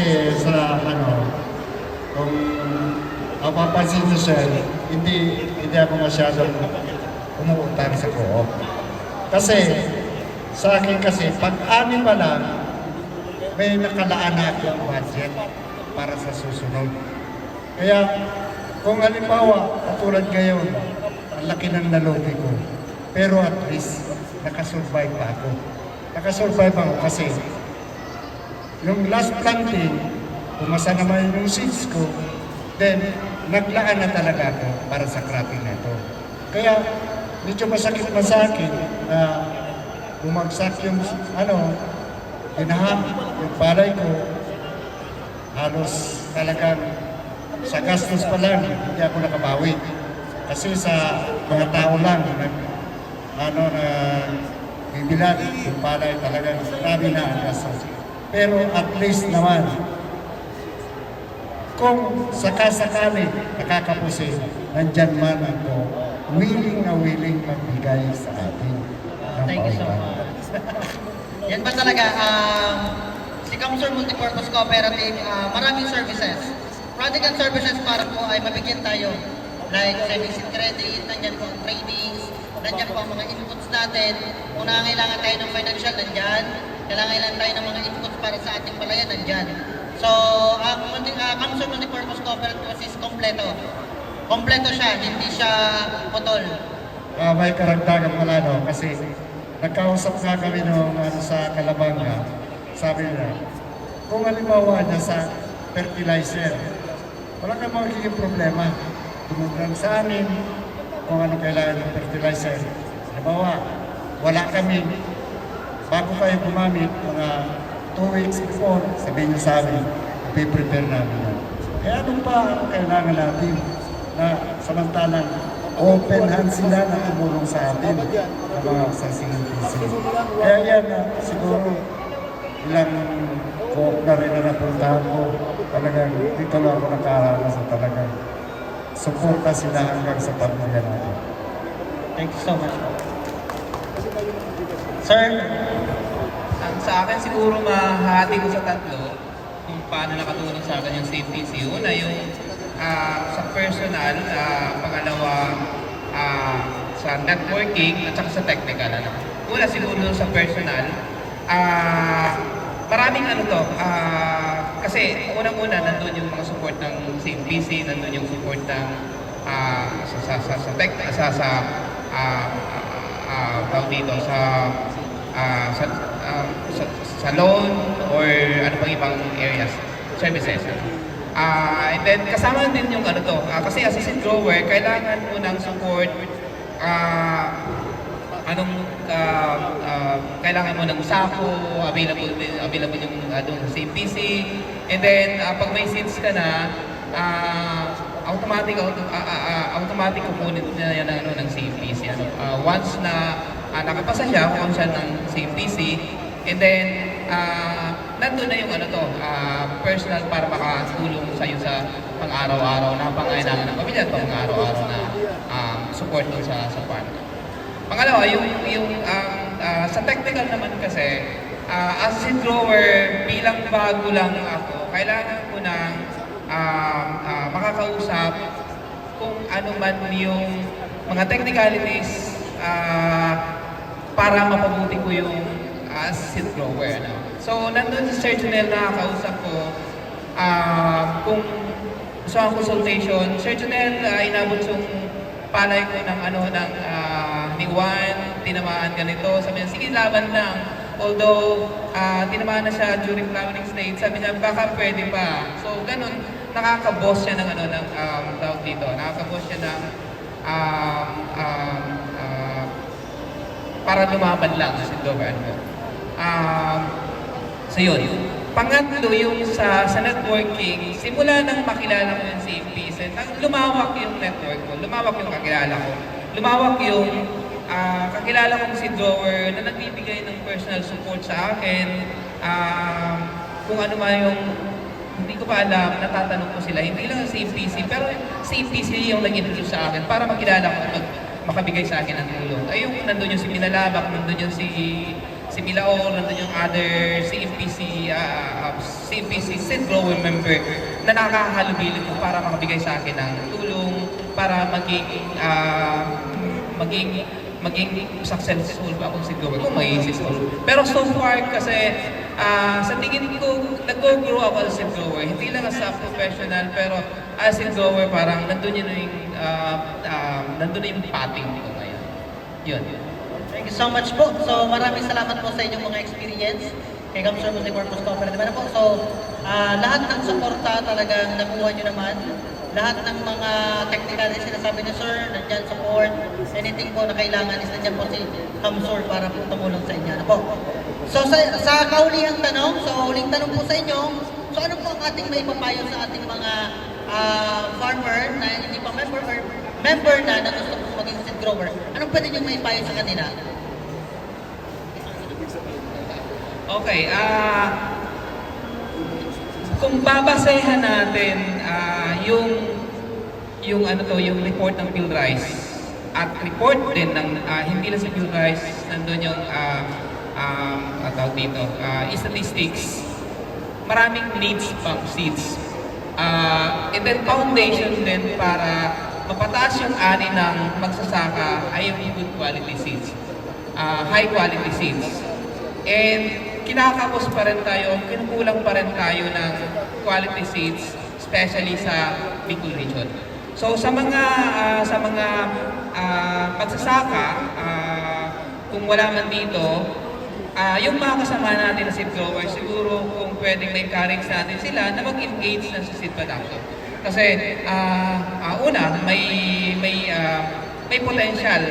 kasi sa kung mapapansin niyo sir, hindi ako masyadong umuutang sa co-op. Kasi sa akin kasi, pag-anim pa lang, may nakalaan na akong budget para sa susunod. Kaya kung halimbawa, katulad ngayon, ang laki ng nalugi ko. Pero at least, nakasurvive pa ako. Nakasurvive ako kasi yung last planting, pumasa naman yung seeds ko, then naglaan na talaga ako para sa cropping na ito. Kaya medyo masakit na sa akin na bumagsak yung yung palay ko, halos talagang sa gastos pa lang, hindi ako nakabawi. Kasi sa mga tao lang, bibilad yung palay talagang grabe na ang gastos. Pero at least naman, kung sakasakali nakakapusin, nandyan man ako, willing magbigay sa atin ng Thank you so pauban. much. Yan ba talaga, si Kamsur Multipurpose Cooperative, maraming services. Product and services para po ay mabigyan tayo. Like service credit, nandyan po ang trainings, nandyan po ang mga inputs natin. Kung nangangailangan tayo ng financial, nandyan. Kailangan tayo ng mga inputs para sa ating palayan, nandyan. So, ang Kamsur Multipurpose Cooperative is kompleto. Kompleto siya, hindi siya putol. May karagdagan pala kasi nagkausap nga kami sa Kalabanga, sabi niya, kung halimbawa niya sa fertilizer, wala kang magiging problema. Tumutan sa amin kung ano kailangan ng fertilizer. Halimbawa, wala kami, bago kayo gumamit, mga 2 weeks before, sabihin niyo sa amin, ipiprepare namin yan. Kaya ano kailangan natin na samantalang open hand sila na tumulong sa atin ng mga sasingin-singin. Kaya yan, siguro ilang co-op na rin na napuntahan ko. Talagang dito lang ako nakaranas sa talagang suporta sila hanggang sa pamilya natin. Thank you so much. Sir, Ang sa akin siguro mahati ko sa tatlo kung paano nakatulong sa akin yung CPC. Una yung sa personal, pangalawa sa networking at saka sa technical. Una siguro sa personal, maraming kasi unang-una nandun yung mga support ng CPC, nandun yung support ng sa loan or ano pang ibang areas, services. And then kasama din yung kasi as a seed grower, kailangan mo ng support, kailangan mo ng sako, available yung doon sa CPC. And then pag may seeds ka na, automatic kukunin na yan ng CPC. Once na nakapasa siya, kukunin siya ng CPC, and then nandun na yung personal para makatulong sa'yo sa pang-araw-araw na pangailangan ng pamilya at pang-araw-araw na support doon sa farm. Pangalawa, sa technical naman kasi, as a seed grower, bilang bago lang ako, kailangan ko na makakausap kung ano man yung mga technicalities para mapabuti ko yung as seed grower. So, nandun sa Sir Junel na nakausap ko, kung gusto ang consultation, Sir Junel, inabot yung palay ko ng ni Juan, tinamaan ganito. Sabi niya, sige, laban lang. Although, tinamaan na siya during flowering stage, sabi niya, baka pwede pa. So, ganun, nakaka-boss siya ng tawag dito. Nakaka-boss siya ng para lumaban lang sa governo. So yun. Pangatlo yung sa networking, simula nang makilala ko yung CPC, lumawak yung network ko, lumawak yung kakilala ko, lumawak yung kakilala kong si grower na nagbibigay ng personal support sa akin, kung ano man yung hindi ko pa alam, natatanong ko sila, hindi lang sa CPC, pero CPC yung nag-introduce sa akin para makilala ko at makabigay sa akin ng tulong. Ay yung nandun yung si Pinalabak, nandun yung si si Milao, nandun yung other CMPC seed grower member na nakakahalubilo po para makabigay sa akin ng tulong para maging successful ba akong seed grower kung may successful. Pero so far kasi sa tingin ko nag-grow ako as seed grower, hindi lang as a professional pero as seed grower parang nandun yun nandun na yung pating ko ngayon. Yun. Thank you so much po. So maraming salamat po sa inyong mga experience kay Kamsur Multipurpose Cooperative. Ano po? So lahat ng suporta talagang nakuha nyo naman. Lahat ng mga technical na sinasabi ni Sir, nandyan support, anything po na kailangan is nandyan po si Kamsur para po tumulong sa inyo. Ano po? So sa kaulihang tanong, huling tanong po sa inyo, so ano po ang ating may papayo sa ating mga farmer na hindi pa member or member na gusto po maging seed grower? Anong pwede nyo may payo sa kanila? Okay, kung babasehan natin yung report ng PhilRice at report din ng hindi lang sa PhilRice, nandun yung tawag dito, statistics, maraming needs pang seeds. And then foundation din para mapataas yung ani ng magsasaka ay yung good quality seeds, high quality seeds. And kinakapos pa rin tayo, kinukulang pa rin tayo ng quality seeds, especially sa Bicol region. So sa mga magsasaka, kung wala man dito, yung mga kasama natin na seed growers, siguro kung pwedeng may encourage natin sila na mag-engage na sa seed production. Kasi una, may potential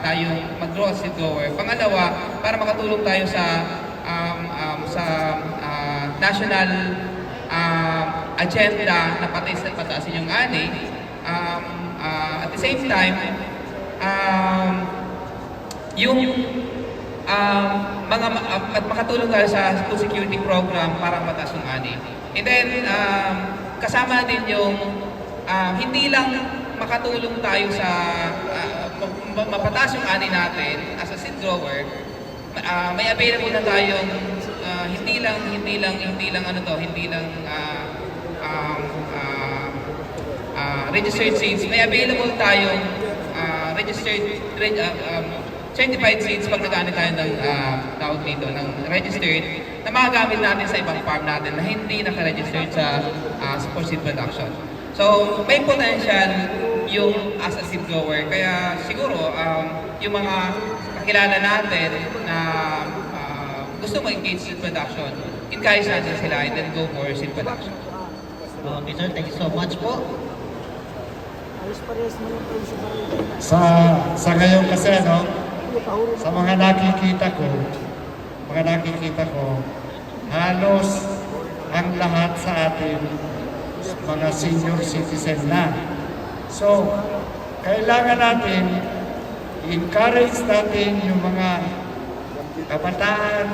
tayong mag-grow as seed grower. Pangalawa, para makatulong tayo sa national agenda na pataasin yung ani. At the same time, at makatulong tayo sa food security program para mataas yung ani. And then, kasama din yung hindi lang makatulong tayo sa mapataas yung ani natin as a seed grower, may available na tayong hindi lang registered seeds. May available tayong certified seeds pag nag-ano tayo ng tawag dito, ng registered na magagamit natin sa ibang farm natin na hindi naka-registered sa for seed production. So, may potential yung as a seed grower. Kaya siguro, yung mga kakilala natin na gusto mag-engage seed production, encourage natin sila and then go for seed production. Okay sir, thank you so much po. Sa ngayon kasi sa mga nakikita ko, halos ang lahat sa atin mga senior citizen na. So, kailangan natin encourage natin yung mga kabataan,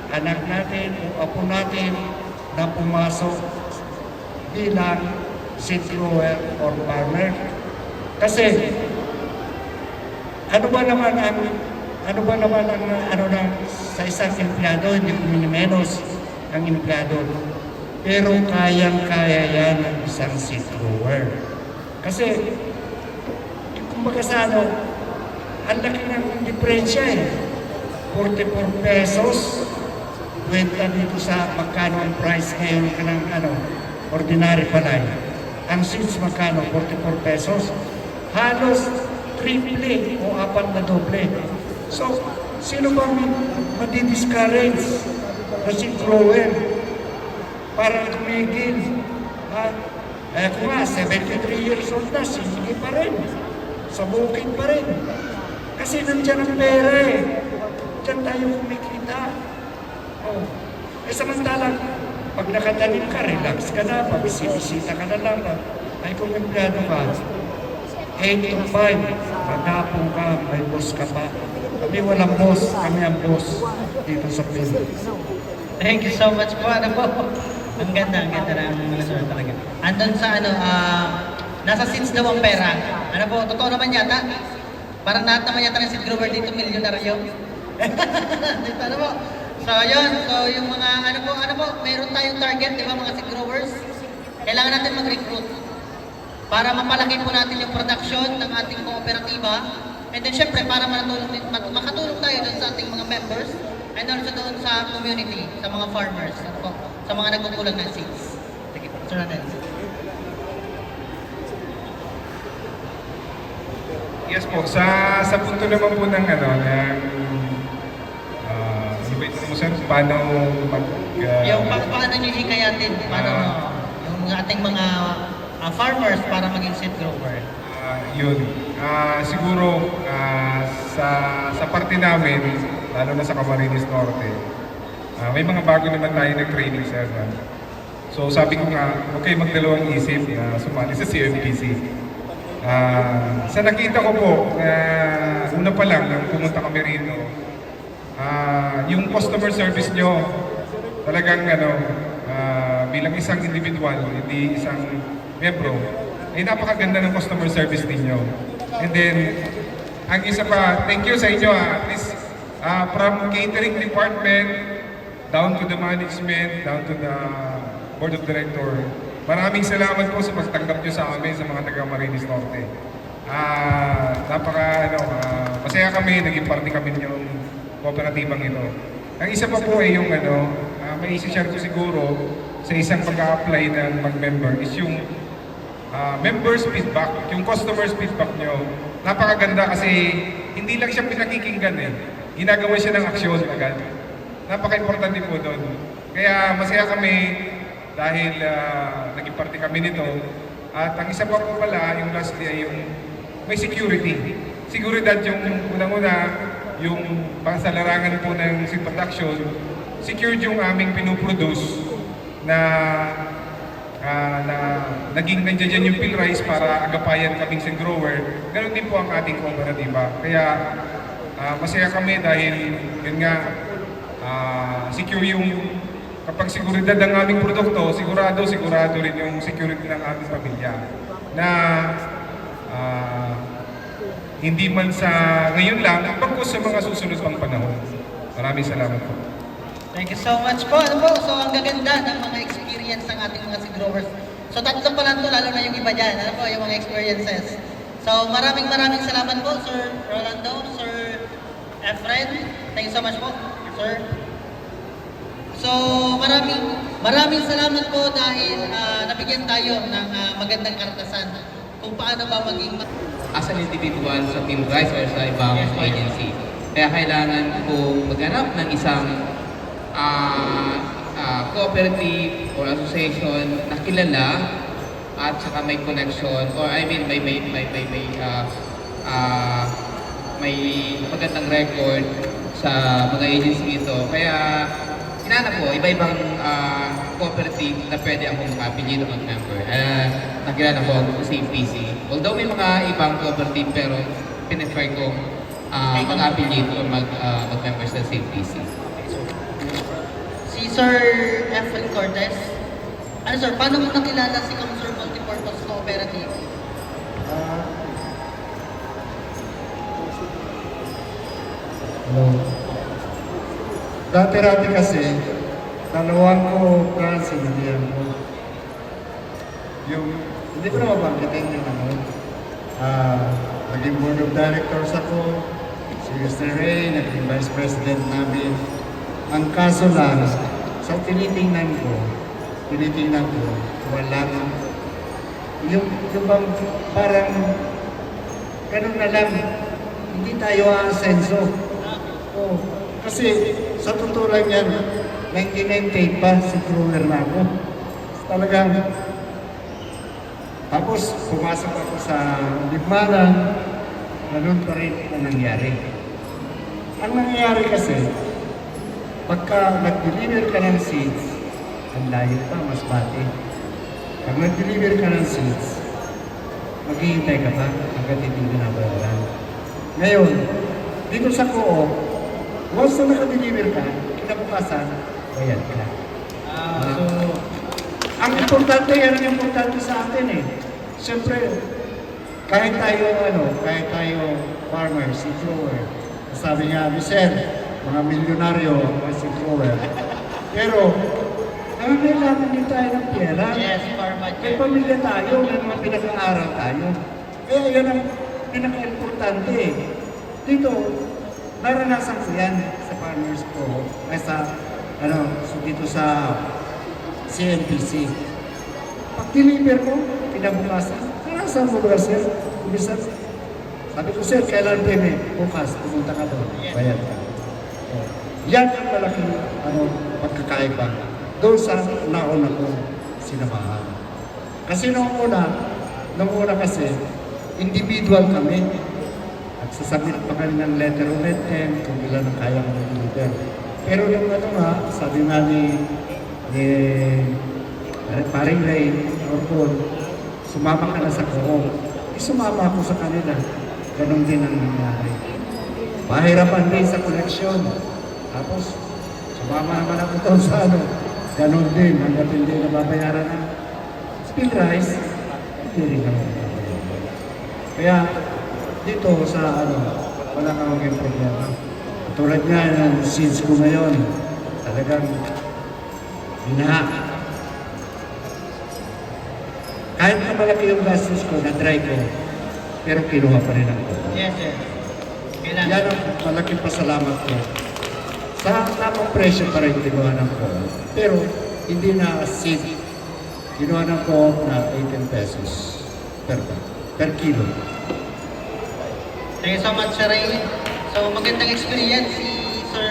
anak natin o apo natin na pumasok bilang seed grower or farmer. Kasi ano ba naman ang sa isang empleyado, hindi ko minimenos ang empleyado. Pero kayang-kaya yan ng isang seed grower. Kasi, kumbaga sa ang laki ng diferensya 44 pesos, kwenta dito sa magkano ang price ngayon ka ng ordinary palay. Ang seeds magkano? 44 pesos. Halos triple o apat na doble. So, sino ba madi-discourage na seed grower para tumigil? Ako nga, 73 years old na, sige pa rin. Sa bukid pa rin. Kasi nandiyan ang pera Diyan tayo kumikita. Samantalang, pag nakatanim ka, relax ka na, pabisibisita ka na lang. Ay kung empleyado ka, 8 to 5, maghapon ka, may boss ka pa. Kami walang boss, kami ang boss dito sa Pilipinas. Thank you so much po. Ang ganda ng mga sir talaga. Andun sa nasa seeds daw ang pera. Totoo naman yata. Parang lahat naman yata ng seed grower dito, milyonaryo. Dito, ano po? So, yun. So, yung mga, ano po, meron tayong target, di ba, mga seed growers? Kailangan natin mag-recruit para mapalaki po natin yung production ng ating kooperatiba. And then, syempre, para makatulong tayo doon sa ating mga members and also doon sa community, sa mga farmers, ano po, sa mga nagkukulang ng seeds. Sige, Sir Ranel. Yes po, sa punto naman po ng ano, ng ano ba ito mo sir, paano mag... Yung paano nyo hikayatin, paano yung ating mga farmers para maging seed grower. Yun. Siguro sa parte namin, lalo na sa Camarines Norte, may mga bago naman tayo ng training sir. So sabi ko nga, okay magdalawang isip na sumali sa CMPC. Sa nakita ko po, una pa lang nang pumunta kami rito, yung customer service nyo, talagang bilang isang individual, hindi isang membro, ay napakaganda ng customer service ninyo. And then, ang isa pa, thank you sa inyo at least from catering department, down to the management, down to the board of director. Maraming salamat po sa pagtanggap nyo sa amin sa mga taga Camarines Norte. Masaya kami, naging parte kami yung kooperatibang ito. Ang isa pa po ay yung may isi-share ko siguro sa isang pag-a-apply ng mag-member is yung members feedback, yung customers feedback nyo. Napakaganda kasi hindi lang siya pinakikinggan eh. Ginagawa siya ng aksyon agad. Napaka-importante po doon. Kaya masaya kami dahil naging parte kami nito. At ang isa pa po pala, yung lastly ay yung may security. Seguridad yung unang-una, yung pangsalarangan po ng seed production, secured yung aming pinuproduce na naging nandiyan dyan yung PhilRice para agapayan kaming seed grower. Ganon din po ang ating kooperatiba. Kaya masaya kami dahil yun nga, secure yung kapag seguridad ng aming produkto, sigurado rin yung security ng aming pamilya. Na hindi man sa ngayon lang, pagkos sa mga susunod pang panahon. Maraming salamat po. Thank you so much po. Ano po? So, ang gaganda ng mga experience ng ating mga seed growers. So, tatlo pa lang to, lalo na yung iba dyan. Ano po, yung mga experiences. So, maraming salamat po, Sir Rolando, Sir Efren. Thank you so much po, Sir. So, maraming salamat po dahil nabigyan tayo ng magandang karanasan kung paano ba maging As an individual sa PhilRice or sa ibang agency. Kaya kailangan ko maghanap ng isang cooperative or association na kilala at saka may connection or I mean may magandang record sa mga agency ito. Kaya hinanap ko iba-ibang cooperative na pwede akong makapili o mag-member. Nakilala ko ang CPC. Although may mga ibang cooperative pero pinefer ko mag-affiliate o mag-member sa CPC. si Sir Efren Cortez. Ano sir, paano mo nakilala si Kamsur Multipurpose Cooperative? Hello. Dati-rati kasi, dalawang ko sinilihan ko. Hindi ko na mabanggitin yung naging board of directors ako, si Mr. Ray, naging vice president namin. Ang kaso lang, sa tinitingnan ko, walang, yung bang parang, ganun na lang, hindi tayo aasenso. Oh, kasi sa totoo lang yan, 1998 pa si Brewer na ako. Talagang, tapos pumasok ako sa Libmanan, ganun pa rin ang nangyari. Ang nangyayari kasi, pagka nag-deliver ka ng seeds, ang layo pa, mas bati. Pag nag-deliver ka ng seeds, maghihintay ka pa hanggang hindi binabayaran. Ngayon, dito sa co-op, once na naka-deliver ka, kinabukasan, bayad ka. So, ang importante, yan ang importante sa atin eh. Siyempre, kahit tayo farmer, si grower, sabi nga, Sir, mga milyonaryo, mga siglower. Pero, nangangailangan din tayo ng pera. Yes, for May budget. pamilya tayo, may mga pinag-aaral tayo. Kaya yan ang pinaka-importante. Dito, naranasan ko yan sa partners ko, ay dito sa CNPC. Pag deliver ko, kinabukasan, naranasan mo ba sir? Umisan, sabi ko, sir, kailan pwede? Bukas, pumunta ka doon, bayad ka. So, yan ang malaking pagkakaiba doon sa nauna ko sinamahan. Kasi nung una kasi, individual kami. Nagsasubmit pa kami ng letter of intent kung ilan ang kaya kong deliver. Pero nung sabi nga ni paring Ray, or Paul, sumama ka na sa Coop. Sumama ako sa kanila. Ganon din ang nangyari. Mahirapan din sa koleksyon. Tapos, sumama naman ako doon sa ganon din. Hanggang hindi na babayaran ng spilled rice, hindi rin kami babayaran. Kaya, dito sa wala kang maging problema. Tulad nga ng scenes ko ngayon, talagang binaha. Kahit na malaki yung gastos ko, na-try ko, pero kinuha pa rin ako. Yes, sir. Kailangan. Yan ang malaking pasalamat ko. Sa tamang presyo pa rin kinuha ng ko. Pero hindi na seed. Kinuha ng ko na 18 pesos per kilo. Thank you so much, Sir Ray. So, magandang experience si Sir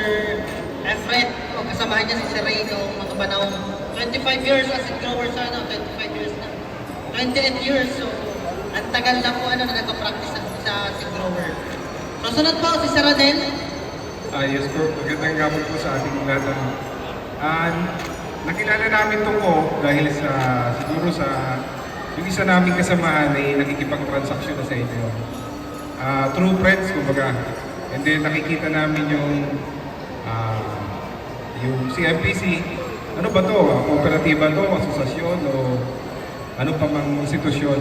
Efred o kasamahan niya si Sir Ray noong mga panahon. 25 years as a grower sa 25 years na. 28 years, so ang tagal na po na nagpa-practice sa si grower. So, sunod po si Sir Adel. Yes po, magandang gabon po sa ating lahat. Nakilala namin ito po dahil siguro sa yung isa naming kasamahan ay nakikipag-transaction na sa inyo. True friends, kumbaga. And then nakikita namin yung CMPC, ano ba to? Kooperatiba to, asosasyon, o ano pa mang institusyon.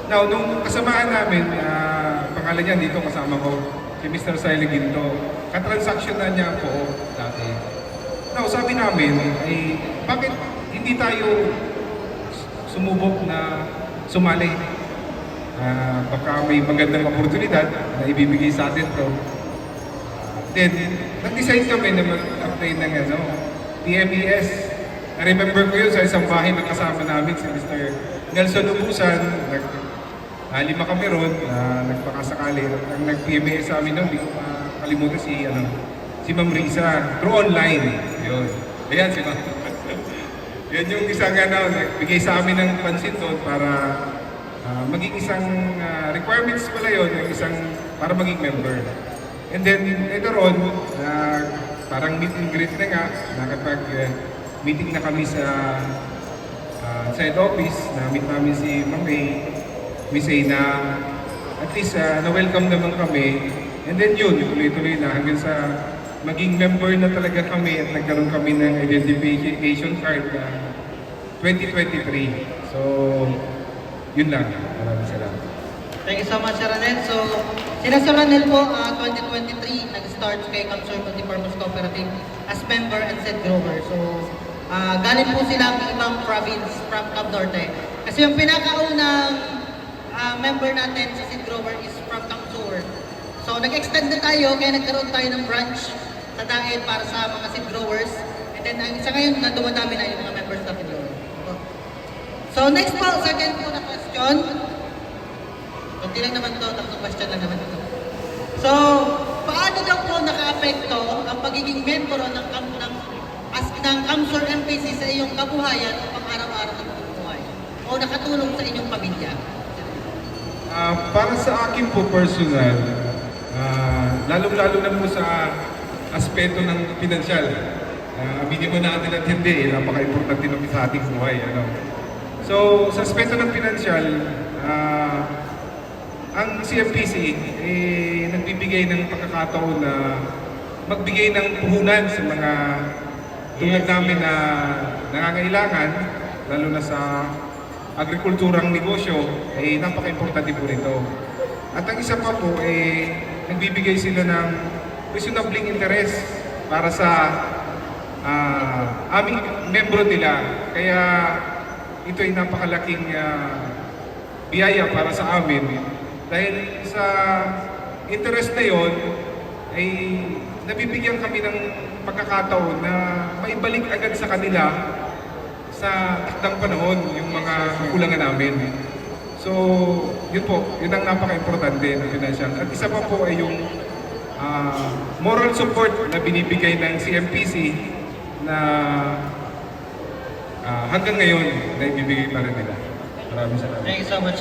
Now, nung kasamahan namin, pangalan niya dito kasama ko, si Mr. Siley Ginto, katransaction na niya po dati. Now, sabi namin, ay bakit hindi tayo sumubok na sumali? Baka may magandang oportunidad na ibibigay sa atin to. Then, nag-decide kami na mag-apply ng PMES. I-remember ko yun sa isang bahay na kasama namin, si Mr. Nelson Ubusan. Lima kami ron, nagpakasakali. Ang nag-PMES sa amin noon, hindi ko makalimutan si Ma'am Risa, through online. Yun. Ayan si Ma'am. Yan yung isang nagbigay sa amin ng pansin doon para maging isang requirements pala yun, yung isang para maging member. And then later on, parang meet and greet na nga, nakapag-meeting na kami sa head office, na-meet namin si Ma'am May, Miss A, na at least na-welcome naman kami. And then yun, tuloy-tuloy na hanggang sa maging member na talaga kami at nagkaroon kami ng identification card na 2023. So, yun lang. Maraming salamat. Thank you so much, Sir Ranel. So, sila Sir Ranel po, 2023, nag-start kay Kamsur Multipurpose Cooperative as member and said grower. So, galing po silang ibang province from Cab Norte. Kasi yung pinakaunang member natin sa seed grower is from Kamsur. So, nag-extend na tayo, kaya nagkaroon tayo ng branch sa Daet para sa mga seed growers. And then, sa ngayon, dumadami na yung mga members natin doon. So, next po, second po na question. Kunti lang naman to, tatlong question lang naman ito. So, paano daw po naka-apekto ang pagiging member ng Kamsur MPC sa iyong kabuhayan o pang-araw-araw ng buhay? O nakatulong sa inyong pamilya? Para sa akin po personal, lalong-lalo na po sa aspeto ng pinansyal. Aminin mo natin at hindi, napaka-importante nung sa ating buhay. So, sa aspeto ng pinansyal, ang CMPC nagbibigay ng pagkakataon na magbigay ng puhunan sa mga tulad namin na nangangailangan, lalo na sa agrikulturang negosyo, napaka-importante po rito. At ang isa pa po, nagbibigay sila ng reasonabling interest para sa aming membro nila. Kaya ito ay napakalaking biyaya para sa amin dahil sa interest na yon ay nabibigyan kami ng pagkakataon na maibalik agad sa kanila sa takdang panahon yung mga kukulangan namin. So, yun po, yun ang napaka-importante ng financial. At isa pa po ay yung moral support na binibigay ng CMPC na hanggang ngayon na ibibigay pa rin nila. Maraming salamat. Thank you so much.